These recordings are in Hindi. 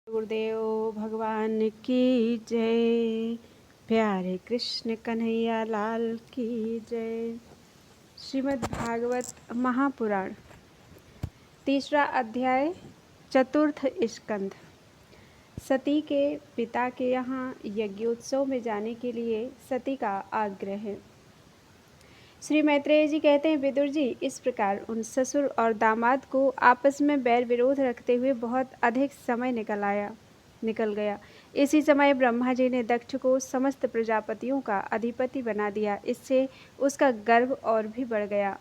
गुरुदेव भगवान की जय। प्यारे कृष्ण कन्हैया लाल की जय। श्रीमद् भागवत महापुराण तीसरा अध्याय चतुर्थ स्कंध। सती के पिता के यहाँ यज्ञोत्सव में जाने के लिए सती का आग्रह है। श्री मैत्रेय जी कहते हैं, विदुर जी, इस प्रकार उन ससुर और दामाद को आपस में बैर विरोध रखते हुए बहुत अधिक समय निकल गया। इसी समय ब्रह्मा जी ने दक्ष को समस्त प्रजापतियों का अधिपति बना दिया। इससे उसका गर्व और भी बढ़ गया।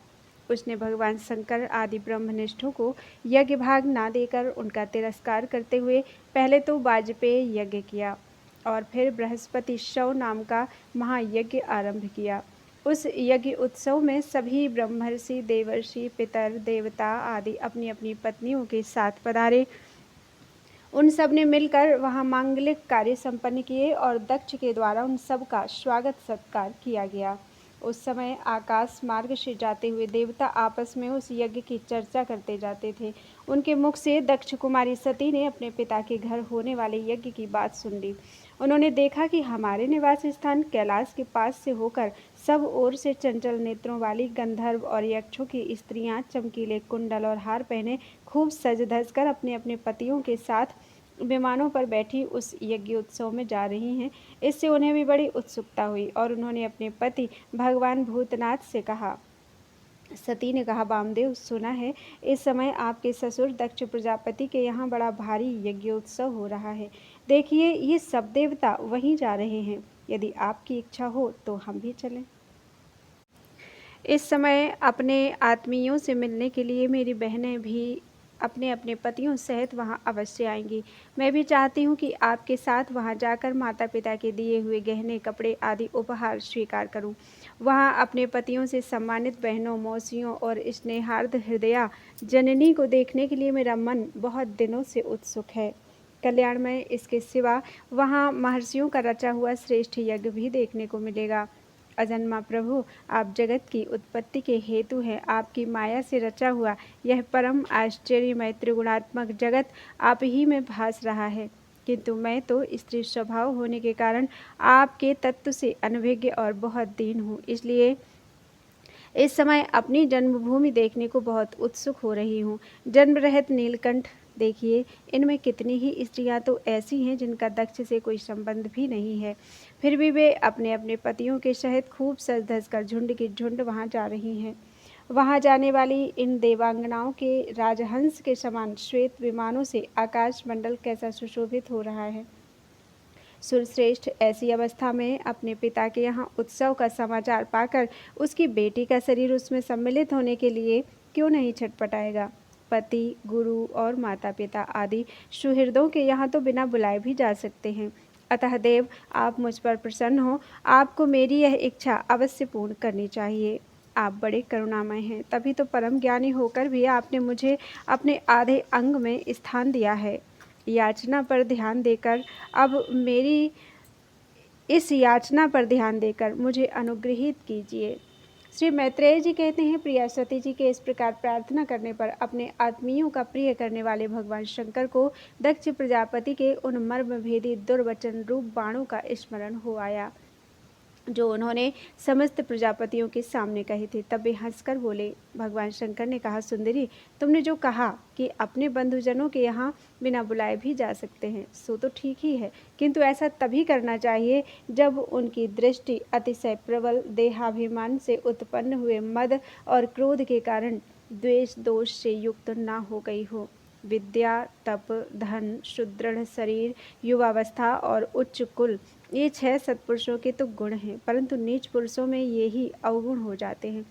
उसने भगवान शंकर आदि ब्रह्मनिष्ठों को यज्ञ भाग ना देकर उनका तिरस्कार करते हुए पहले तो वाजपेय यज्ञ किया और फिर बृहस्पति शव नाम का महायज्ञ आरंभ किया। उस यज्ञ उत्सव में सभी ब्रह्मर्षि, देवर्षि, पितर, देवता आदि अपनी अपनी पत्नियों के साथ पधारे। उन सब ने मिलकर वहां मांगलिक कार्य संपन्न किए और दक्ष के द्वारा उन सब का स्वागत सत्कार किया गया। उस समय आकाश मार्ग से जाते हुए देवता आपस में उस यज्ञ की चर्चा करते जाते थे। उनके मुख से दक्ष कुमारी सती ने अपने पिता के घर होने वाले यज्ञ की बात सुन ली। उन्होंने देखा कि हमारे निवास स्थान कैलाश के पास से होकर सब ओर से चंचल नेत्रों वाली गंधर्व और यक्षों की स्त्रियां चमकीले कुंडल और हार पहने खूब सज धज कर अपने अपने पतियों के साथ विमानों पर बैठी उस यज्ञोत्सव में जा रही हैं। इससे उन्हें भी बड़ी उत्सुकता हुई और उन्होंने अपने पति भगवान भूतनाथ से कहा। सती ने कहा, वामदेव, सुना है इस समय आपके ससुर दक्ष प्रजापति के यहाँ बड़ा भारी यज्ञोत्सव हो रहा है। देखिए, ये सब देवता वहीं जा रहे हैं। यदि आपकी इच्छा हो तो हम भी चलें। इस समय अपने आत्मीयों से मिलने के लिए मेरी बहनें भी अपने अपने पतियों सहित वहां अवश्य आएंगी। मैं भी चाहती हूँ कि आपके साथ वहां जाकर माता पिता के दिए हुए गहने, कपड़े आदि उपहार स्वीकार करूं। वहां अपने पतियों से सम्मानित बहनों, मौसियों और स्नेहार्द हृदया जननी को देखने के लिए मेरा मन बहुत दिनों से उत्सुक है। कल्याणमय इसके सिवा वहाँ महर्षियों का रचा हुआ श्रेष्ठ यज्ञ भी देखने को मिलेगा। अजन्मा प्रभु, आप जगत की उत्पत्ति के हेतु हैं। आपकी माया से रचा हुआ यह परम आश्चर्यमय त्रिगुणात्मक जगत आप ही में भास रहा है। किंतु मैं तो स्त्री स्वभाव होने के कारण आपके तत्व से अनभिज्ञ और बहुत दीन हूँ। इसलिए इस समय अपनी जन्मभूमि देखने को बहुत उत्सुक हो रही हूँ। जन्म रहित नीलकंठ, देखिए, इनमें कितनी ही स्त्रियां तो ऐसी हैं जिनका दक्ष से कोई संबंध भी नहीं है, फिर भी वे अपने अपने पतियों के सहित खूब सज धज कर झुंड की झुंड वहां जा रही हैं। वहां जाने वाली इन देवांगनाओं के राजहंस के समान श्वेत विमानों से आकाश मंडल कैसा सुशोभित हो रहा है। सुरश्रेष्ठ ऐसी अवस्था में अपने पिता के यहाँ उत्सव का समाचार पाकर उसकी बेटी का शरीर उसमें सम्मिलित होने के लिए क्यों नहीं छटपटाएगा। पति, गुरु और माता पिता आदि सुहृदों के यहाँ तो बिना बुलाए भी जा सकते हैं। अतः देव, आप मुझ पर प्रसन्न हो। आपको मेरी यह इच्छा अवश्य पूर्ण करनी चाहिए। आप बड़े करुणामय हैं, तभी तो परम ज्ञानी होकर भी आपने मुझे अपने आधे अंग में स्थान दिया है। याचना पर ध्यान देकर अब मेरी इस याचना पर ध्यान देकर मुझे अनुग्रहित कीजिए। श्री मैत्रेय जी कहते हैं, प्रिया सती जी के इस प्रकार प्रार्थना करने पर अपने आत्मीयों का प्रिय करने वाले भगवान शंकर को दक्ष प्रजापति के उन मर्मभेदी दुर्वचन रूप बाणों का स्मरण हो आया जो उन्होंने समस्त प्रजापतियों के सामने कहे थे। तब वे हंसकर बोले। भगवान शंकर ने कहा, सुंदरी, तुमने जो कहा कि अपने बंधुजनों के यहाँ बिना बुलाए भी जा सकते हैं, सो तो ठीक ही है, किंतु ऐसा तभी करना चाहिए जब उनकी दृष्टि अतिशय प्रबल देहाभिमान से उत्पन्न हुए मद और क्रोध के कारण द्वेष दोष से युक्त न हो गई हो। विद्या, तप, धन, सुदृढ़ शरीर, युवावस्था और उच्च कुल, ये 6 सत्पुरुषों के तो गुण हैं, परंतु नीच पुरुषों में ये ही अवगुण हो जाते हैं,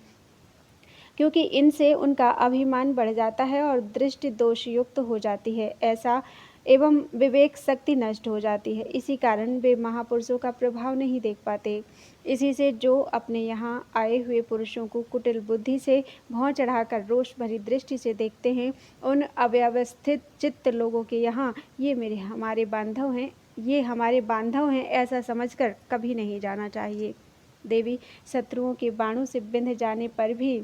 क्योंकि इनसे उनका अभिमान बढ़ जाता है और दृष्टि दोष युक्त हो जाती है। ऐसा एवं विवेक शक्ति नष्ट हो जाती है। इसी कारण वे महापुरुषों का प्रभाव नहीं देख पाते। इसी से जो अपने यहाँ आए हुए पुरुषों को कुटिल बुद्धि से भौं चढ़ाकर रोष भरी दृष्टि से देखते हैं, उन अव्यवस्थित चित्त लोगों के यहाँ ये हमारे बांधव हैं ऐसा समझकर कभी नहीं जाना चाहिए। देवी, शत्रुओं के बाणों से बिंध जाने पर भी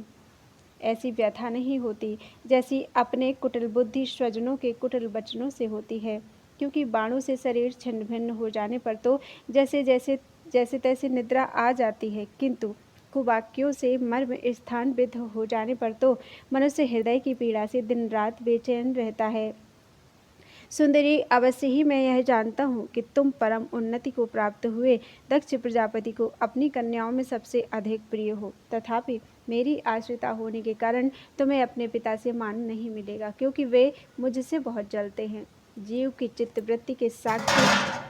ऐसी व्यथा नहीं होती जैसी अपने कुटिल बुद्धि स्वजनों के कुटिल वचनों से होती है। क्योंकि बाणों से शरीर छिन्न भिन्न हो जाने पर तो जैसे तैसे निद्रा आ जाती है, किंतु कुवाक्यों से मर्म स्थान विद्ध हो जाने पर तो मनुष्य हृदय की पीड़ा से दिन रात बेचैन रहता है। सुंदरी, अवश्य ही मैं यह जानता हूँ कि तुम परम उन्नति को प्राप्त हुए दक्ष प्रजापति को अपनी कन्याओं में सबसे अधिक प्रिय हो। तथापि मेरी आश्रिता होने के कारण तुम्हें अपने पिता से मान नहीं मिलेगा, क्योंकि वे मुझसे बहुत जलते हैं। जीव की चित्तवृत्ति के साक्षी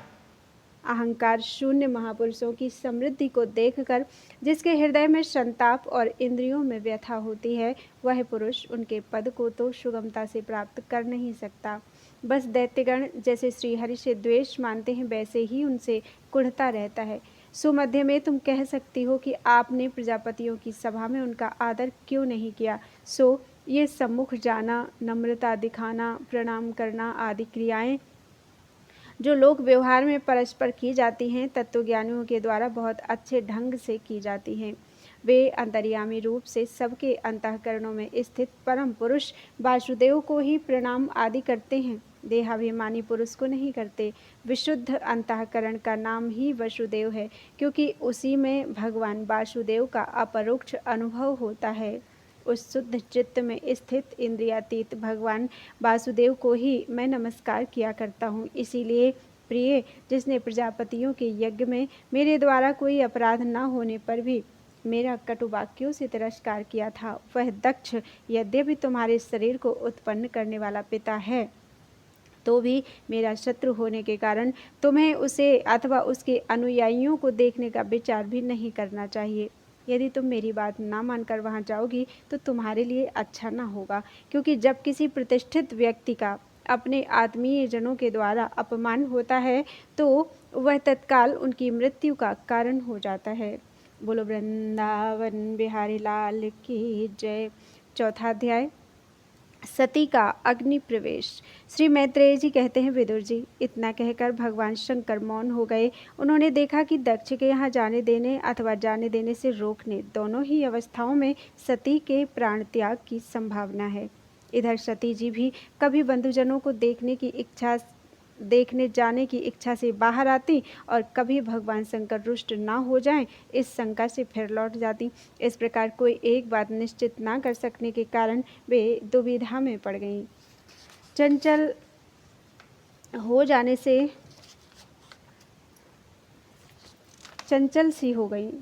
अहंकार शून्य महापुरुषों की समृद्धि को देखकर जिसके हृदय में संताप और इंद्रियों में व्यथा होती है, वह पुरुष उनके पद को तो सुगमता से प्राप्त कर नहीं सकता। बस दैत्यगण जैसे श्रीहरि से द्वेष मानते हैं, वैसे ही उनसे कुढ़ता रहता है। सुमध्य में तुम कह सकती हो कि आपने प्रजापतियों की सभा में उनका आदर क्यों नहीं किया। सो ये सम्मुख जाना, नम्रता दिखाना, प्रणाम करना आदि क्रियाएं जो लोक व्यवहार में परस्पर की जाती हैं, तत्वज्ञानियों के द्वारा बहुत अच्छे ढंग से की जाती हैं। वे अंतर्यामी रूप से सबके अंतःकरणों में स्थित परम पुरुष वासुदेव को ही प्रणाम आदि करते हैं, देहाभिमानी पुरुष को नहीं करते। विशुद्ध अंतःकरण का नाम ही वसुदेव है, क्योंकि उसी में भगवान वासुदेव का अपरोक्ष अनुभव होता है। उस शुद्ध चित्त में स्थित इंद्रियातीत भगवान वासुदेव को ही मैं नमस्कार किया करता हूँ। इसीलिए प्रिय, जिसने प्रजापतियों के यज्ञ में मेरे द्वारा कोई अपराध न होने पर भी मेरा कटु वाक्यों से तिरस्कार किया था, वह दक्ष यद्यपि तुम्हारे शरीर को उत्पन्न करने वाला पिता है, तो भी मेरा शत्रु होने के कारण तुम्हें उसे अथवा उसके अनुयायियों को देखने का विचार भी नहीं करना चाहिए। यदि तुम मेरी बात ना मानकर वहाँ जाओगी तो तुम्हारे लिए अच्छा ना होगा, क्योंकि जब किसी प्रतिष्ठित व्यक्ति का अपने आत्मीय जनों के द्वारा अपमान होता है तो वह तत्काल उनकी मृत्यु का कारण हो जाता है। बोलो वृंदावन बिहारी लाल की जय। चौथा अध्याय, सती का अग्नि प्रवेश। श्री मैत्रेय जी कहते हैं, विदुर जी, इतना कहकर भगवान शंकर मौन हो गए। उन्होंने देखा कि दक्ष के यहाँ जाने देने अथवा जाने देने से रोकने, दोनों ही अवस्थाओं में सती के प्राण त्याग की संभावना है। इधर सती जी भी कभी बंधुजनों को देखने जाने की इच्छा से बाहर आती और कभी भगवान शंकर रुष्ट ना हो जाएं, इस शंका से फिर लौट जाती। इस प्रकार कोई एक बात निश्चित ना कर सकने के कारण वे दुविधा में पड़ गईं। चंचल हो जाने से चंचल सी हो गईं।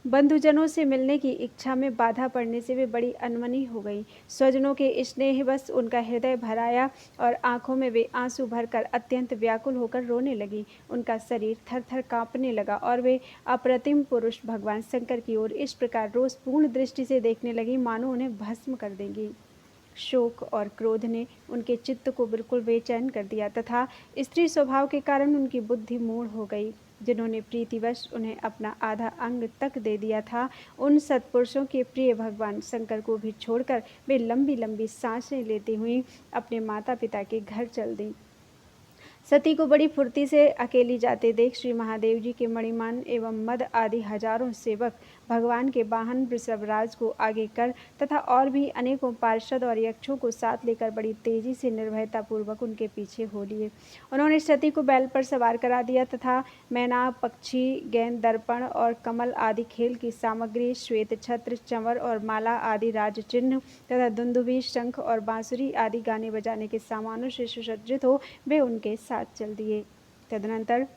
बंधुजनों से मिलने की इच्छा में बाधा पड़ने से वे बड़ी अनमनी हो गई। स्वजनों के स्नेहवश उनका हृदय भराया और आंखों में वे आंसू भरकर अत्यंत व्याकुल होकर रोने लगी। उनका शरीर थर थर कांपने लगा और वे अप्रतिम पुरुष भगवान शंकर की ओर इस प्रकार रोषपूर्ण दृष्टि से देखने लगी मानो उन्हें भस्म कर देंगी। शोक और क्रोध ने उनके चित्त को बिल्कुल बेचैन कर दिया तथा स्त्री स्वभाव के कारण उनकी बुद्धि मूढ़ हो गई। जिन्होंने प्रीतिवश उन्हें अपना आधा अंग तक दे दिया था, उन सत्पुरुषों के प्रिय भगवान शंकर को भी छोड़कर वे लंबी लंबी सांसें लेती हुई अपने माता पिता के घर चल दी। सती को बड़ी फुर्ती से अकेली जाते देख श्री महादेव जी के मणिमान एवं मद आदि हजारों सेवक भगवान के वाहन वृषभराज को आगे कर तथा और भी अनेकों पार्षद और यक्षों को साथ लेकर बड़ी तेजी से निर्भयता पूर्वक उनके पीछे हो लिए। उन्होंने सती को बैल पर सवार करा दिया तथा मैना, पक्षी, गेंद, दर्पण और कमल आदि खेल की सामग्री, श्वेत छत्र, चंवर और माला आदि राज चिन्ह तथा दुंदुभी, शंख और बांसुरी आदि गाने बजाने के सामानों से सुसज्जित हो वे उनके साथ चल दिए। तदनंतर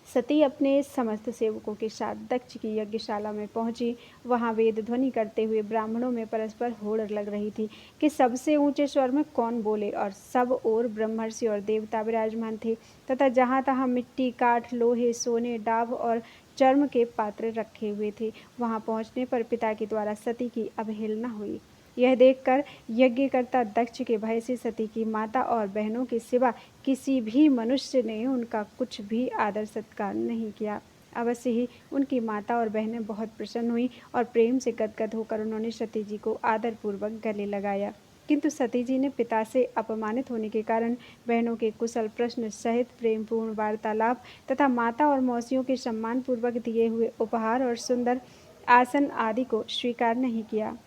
सती अपने समस्त सेवकों के साथ दक्ष की यज्ञशाला में पहुंची। वहां वेद ध्वनि करते हुए ब्राह्मणों में परस्पर होड़ लग रही थी कि सबसे ऊंचे स्वर में कौन बोले, और सब ओर ब्रह्मर्षि और देवता विराजमान थे तथा जहां तहां मिट्टी, काठ, लोहे, सोने, डाभ और चर्म के पात्र रखे हुए थे। वहां पहुंचने पर पिता के द्वारा सती की अवहेलना हुई। यह देखकर यज्ञकर्ता दक्ष के भय से सती की माता और बहनों के सिवा किसी भी मनुष्य ने उनका कुछ भी आदर सत्कार नहीं किया। अवश्य ही उनकी माता और बहनें बहुत प्रसन्न हुई और प्रेम से गदगद होकर उन्होंने सती जी को आदरपूर्वक गले लगाया। किंतु सती जी ने पिता से अपमानित होने के कारण बहनों के कुशल प्रश्न सहित प्रेमपूर्ण वार्तालाप तथा माता और मौसियों के सम्मानपूर्वक दिए हुए उपहार और सुंदर आसन आदि को स्वीकार नहीं किया।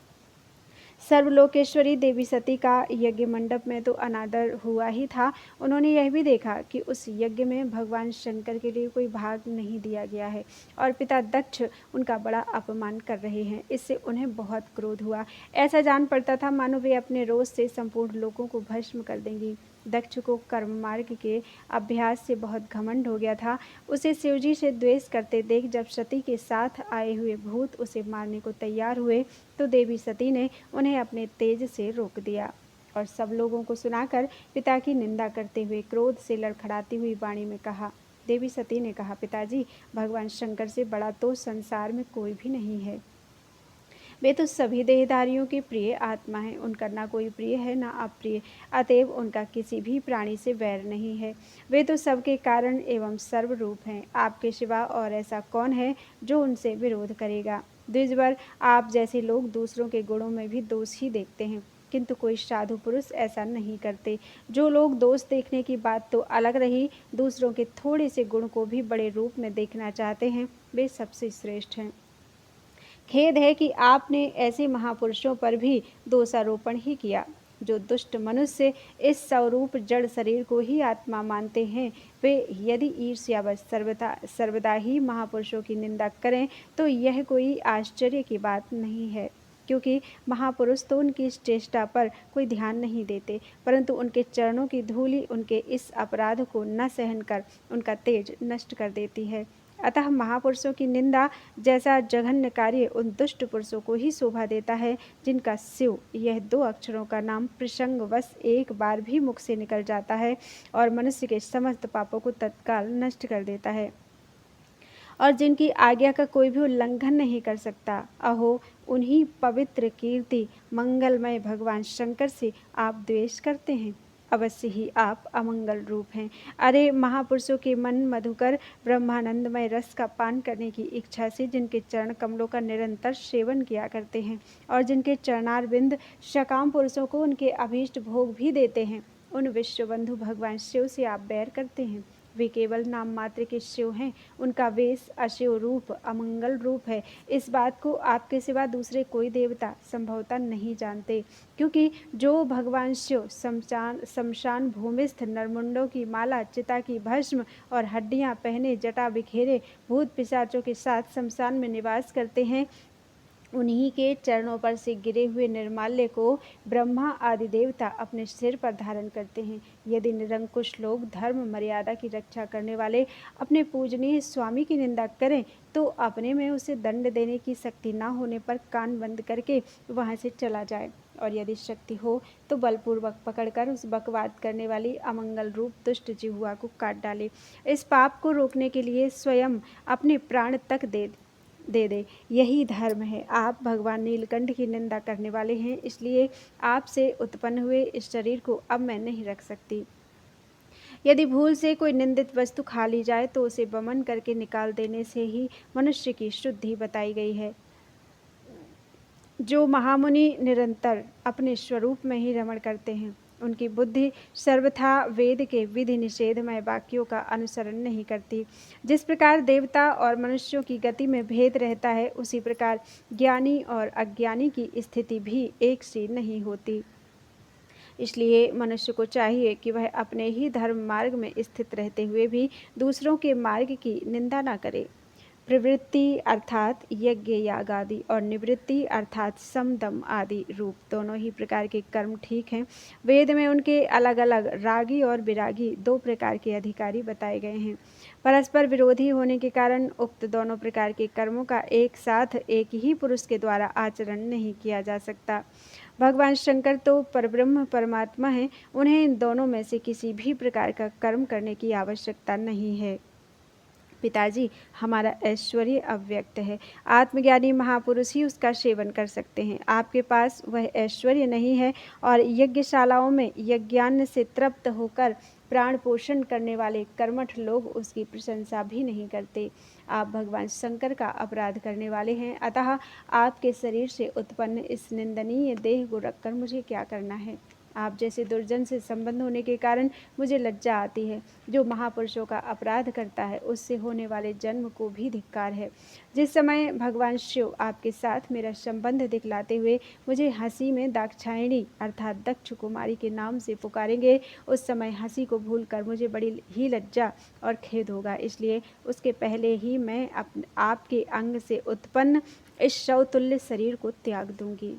सर्वलोकेश्वरी देवी सती का यज्ञ मंडप में तो अनादर हुआ ही था। उन्होंने यह भी देखा कि उस यज्ञ में भगवान शंकर के लिए कोई भाग नहीं दिया गया है और पिता दक्ष उनका बड़ा अपमान कर रहे हैं। इससे उन्हें बहुत क्रोध हुआ। ऐसा जान पड़ता था मानो वे अपने रोष से संपूर्ण लोगों को भस्म कर देंगी। दक्ष को कर्म मार्ग के अभ्यास से बहुत घमंड हो गया था। उसे शिवजी से द्वेष करते देख जब सती के साथ आए हुए भूत उसे मारने को तैयार हुए तो देवी सती ने उन्हें अपने तेज से रोक दिया और सब लोगों को सुनाकर पिता की निंदा करते हुए क्रोध से लड़खड़ाती हुई वाणी में कहा। देवी सती ने कहा, पिताजी, भगवान शंकर से बड़ा तो संसार में कोई भी नहीं है। वे तो सभी देहधारियों के प्रिय आत्मा हैं। उनका ना कोई प्रिय है ना अप्रिय, अतएव उनका किसी भी प्राणी से वैर नहीं है। वे तो सबके कारण एवं सर्वरूप हैं। आपके सिवा और ऐसा कौन है जो उनसे विरोध करेगा। द्विजवर, आप जैसे लोग दूसरों के गुणों में भी दोष ही देखते हैं, किंतु कोई साधु पुरुष ऐसा नहीं करते। जो लोग दोष देखने की बात तो अलग रही, दूसरों के थोड़े से गुण को भी बड़े रूप में देखना चाहते हैं, वे सबसे श्रेष्ठ हैं। खेद है कि आपने ऐसे महापुरुषों पर भी दोषारोपण ही किया। जो दुष्ट मनुष्य इस स्वरूप जड़ शरीर को ही आत्मा मानते हैं, वे यदि ईर्ष्यावश सर्वदा ही महापुरुषों की निंदा करें तो यह कोई आश्चर्य की बात नहीं है, क्योंकि महापुरुष तो उनकी इस चेष्टा पर कोई ध्यान नहीं देते, परंतु उनके चरणों की धूलि उनके इस अपराध को न सहन कर उनका तेज नष्ट कर देती है। अतः महापुरुषों की निंदा जैसा जघन्य कार्य उन दुष्ट पुरुषों को ही शोभा देता है, जिनका शिव यह 2 अक्षरों का नाम प्रसंगवश एक बार भी मुख से निकल जाता है और मनुष्य के समस्त पापों को तत्काल नष्ट कर देता है और जिनकी आज्ञा का कोई भी उल्लंघन नहीं कर सकता। अहो, उन्हीं पवित्र कीर्ति मंगलमय भगवान शंकर से आप द्वेष करते हैं। अवश्य ही आप अमंगल रूप हैं। अरे, महापुरुषों के मन मधुकर ब्रह्मानंदमय रस का पान करने की इच्छा से जिनके चरण कमलों का निरंतर सेवन किया करते हैं और जिनके चरणारविंद सकाम पुरुषों को उनके अभीष्ट भोग भी देते हैं, उन विश्वबंधु भगवान शिव से आप बैर करते हैं। वे केवल नाम मात्र के शिव हैं। उनका वेश अशिव रूप अमंगल रूप है। इस बात को आपके सिवा दूसरे कोई देवता संभवतः नहीं जानते, क्योंकि जो भगवान शिव शमशान भूमिस्थ नरमुंडों की माला, चिता की भस्म और हड्डियां पहने जटा बिखेरे भूत पिशाचों के साथ शमशान में निवास करते हैं, उन्हीं के चरणों पर से गिरे हुए निर्माल्य को ब्रह्मा आदि देवता अपने सिर पर धारण करते हैं। यदि निरंकुश लोग धर्म मर्यादा की रक्षा करने वाले अपने पूजनीय स्वामी की निंदा करें तो अपने में उसे दंड देने की शक्ति न होने पर कान बंद करके वहां से चला जाए, और यदि शक्ति हो तो बलपूर्वक पकड़कर उस बकवाद करने वाली अमंगल रूप दुष्ट जिह्वा को काट डाले। इस पाप को रोकने के लिए स्वयं अपने प्राण तक दे दे। यही धर्म है। आप भगवान नीलकंठ की निंदा करने वाले हैं, इसलिए आपसे उत्पन्न हुए इस शरीर को अब मैं नहीं रख सकती। यदि भूल से कोई निंदित वस्तु खा ली जाए तो उसे वमन करके निकाल देने से ही मनुष्य की शुद्धि बताई गई है। जो महामुनि निरंतर अपने स्वरूप में ही रमण करते हैं, उनकी बुद्धि सर्वथा वेद के विधि निषेधमय वाक्यों का अनुसरण नहीं करती। जिस प्रकार देवता और मनुष्यों की गति में भेद रहता है, उसी प्रकार ज्ञानी और अज्ञानी की स्थिति भी एक सी नहीं होती। इसलिए मनुष्य को चाहिए कि वह अपने ही धर्म मार्ग में स्थित रहते हुए भी दूसरों के मार्ग की निंदा न करे। प्रवृत्ति अर्थात यज्ञ याग आदि और निवृत्ति अर्थात समदम आदि रूप दोनों ही प्रकार के कर्म ठीक हैं। वेद में उनके अलग अलग रागी और विरागी 2 प्रकार के अधिकारी बताए गए हैं। परस्पर विरोधी होने के कारण उक्त दोनों प्रकार के कर्मों का एक साथ एक ही पुरुष के द्वारा आचरण नहीं किया जा सकता। भगवान शंकर तो परब्रह्म परमात्मा हैं, उन्हें इन दोनों में से किसी भी प्रकार का कर्म करने की आवश्यकता नहीं है। पिताजी, हमारा ऐश्वर्य अव्यक्त है। आत्मज्ञानी महापुरुष ही उसका सेवन कर सकते हैं। आपके पास वह ऐश्वर्य नहीं है और यज्ञशालाओं में यज्ञान्न से तृप्त होकर प्राण पोषण करने वाले कर्मठ लोग उसकी प्रशंसा भी नहीं करते। आप भगवान शंकर का अपराध करने वाले हैं, अतः आपके शरीर से उत्पन्न इस निंदनीय देह को रखकर मुझे क्या करना है। आप जैसे दुर्जन से संबंध होने के कारण मुझे लज्जा आती है। जो महापुरुषों का अपराध करता है उससे होने वाले जन्म को भी धिक्कार है। जिस समय भगवान शिव आपके साथ मेरा संबंध दिखलाते हुए मुझे हंसी में दाक्षायणी अर्थात दक्ष कुमारी के नाम से पुकारेंगे, उस समय हंसी को भूलकर मुझे बड़ी ही लज्जा और खेद होगा। इसलिए उसके पहले ही मैं आपके अंग से उत्पन्न इस शवतुल्य शरीर को त्याग दूंगी।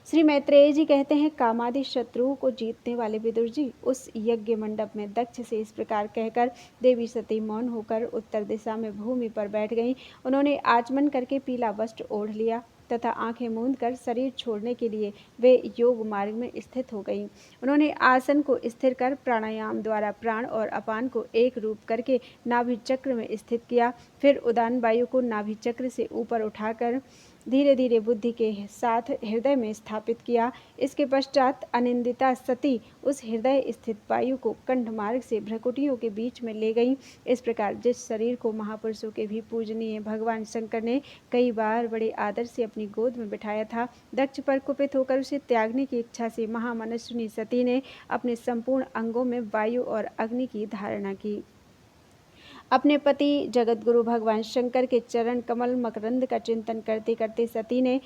श्री मैत्रेय जी कहते हैं, कामादि शत्रुओं को जीतने वाले विदुर जी उस यज्ञ मंडप में दक्ष से इस प्रकार कहकर देवी सती मौन होकर उत्तर दिशा में भूमि पर बैठ गईं। उन्होंने आचमन करके पीला वस्त्र ओढ़ लिया तथा आंखें मूंद कर शरीर छोड़ने के लिए वे योग मार्ग में स्थित हो गईं। उन्होंने आसन को स्थिर कर प्राणायाम द्वारा प्राण और अपान को एक रूप करके नाभि चक्र में स्थित किया। फिर उदान वायु को नाभि चक्र से ऊपर उठाकर धीरे धीरे बुद्धि के साथ हृदय में स्थापित किया। इसके पश्चात अनिंदिता सती उस हृदय स्थित वायु को कंठ मार्ग से भ्रकुटियों के बीच में ले गई। इस प्रकार जिस शरीर को महापुरुषों के भी पूजनीय भगवान शंकर ने कई बार बड़े आदर से अपनी गोद में बिठाया था, दक्ष पर कुपित होकर उसे त्यागने की इच्छा से महामनस्विनी सती ने अपने संपूर्ण अंगों में वायु और अग्नि की धारणा की। अपने पति जगतगुरु भगवान शंकर के चरण कमल मकरंद का चिंतन करते करते सती ने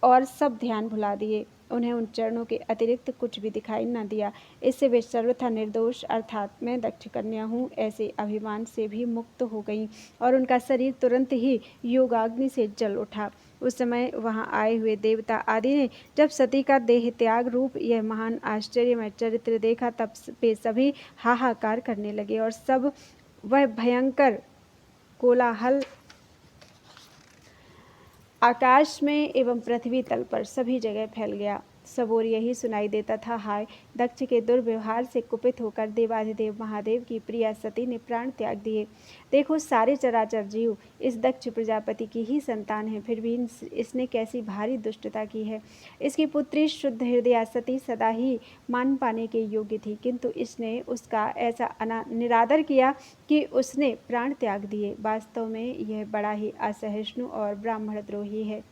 और सब ध्यान भुला दिए। उन्हें उन चरणों के अतिरिक्त कुछ भी दिखाई न दिया। इससे वे सर्वथा निर्दोष अर्थात मैं दक्ष कन्या हूँ ऐसे अभिमान से भी मुक्त हो गईं और उनका शरीर तुरंत ही योगाग्नि से जल उठा। उस समय वहां आए हुए देवता आदि ने जब सती का देह त्याग रूप यह महान आश्चर्यमय चरित्र देखा तब वे सभी हाहाकार करने लगे और सब वह भयंकर कोलाहल आकाश में एवं पृथ्वी तल पर सभी जगह फैल गया। सब ओर यही सुनाई देता था, हाय दक्ष के दुर्व्यवहार से कुपित होकर देवाधिदेव महादेव की प्रिया सती ने प्राण त्याग दिए। देखो सारे चराचर जीव इस दक्ष प्रजापति की ही संतान है, फिर भी इसने कैसी भारी दुष्टता की है। इसकी पुत्री शुद्ध हृदया सती सदा ही मान पाने के योग्य थी, किंतु इसने उसका ऐसा निरादर किया कि उसने प्राण त्याग दिए। वास्तव में यह बड़ा ही असहिष्णु और ब्राह्मणद्रोही है।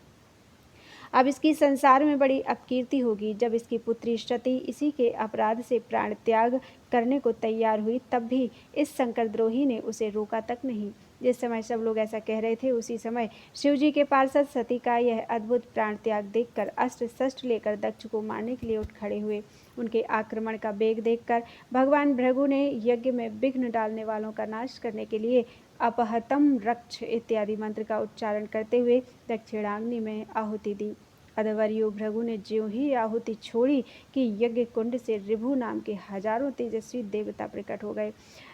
अब इसकी संसार में बड़ी अपकीर्ति होगी। जब इसकी पुत्री सती इसी के अपराध से प्राण त्याग करने को तैयार हुई तब भी इस शंकरद्रोही ने उसे रोका तक नहीं। जिस समय सब लोग ऐसा कह रहे थे उसी समय शिवजी के पार्षद सती का यह अद्भुत प्राण त्याग देखकर अस्त्र शस्त्र लेकर दक्ष को मारने के लिए उठ खड़े हुए। उनके आक्रमण का वेग देखकर भगवान भृगु ने यज्ञ में विघ्न डालने वालों का नाश करने के लिए अपहतम रक्ष इत्यादि मंत्र का उच्चारण करते हुए दक्षिणाग्नि में आहुति दी। अधवर्यो भृगु ने ज्यों ही आहुति छोड़ी कि यज्ञ कुंड से ऋभु नाम के हजारों तेजस्वी देवता प्रकट हो गए।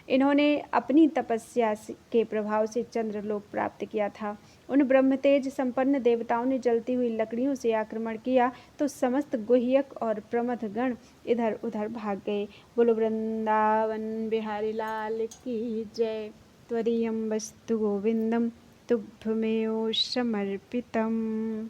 इन्होंने अपनी तपस्या के प्रभाव से चंद्रलोक प्राप्त किया था। उन ब्रह्मतेज संपन्न देवताओं ने जलती हुई लकड़ियों से आक्रमण किया तो समस्त गुह्यक और प्रमथ गण इधर उधर भाग गए। बोलो वृंदावन बिहारी लाल की जय। त्वदीयं वस्तु गोविंदम तुभ्यमेव समर्पितम्।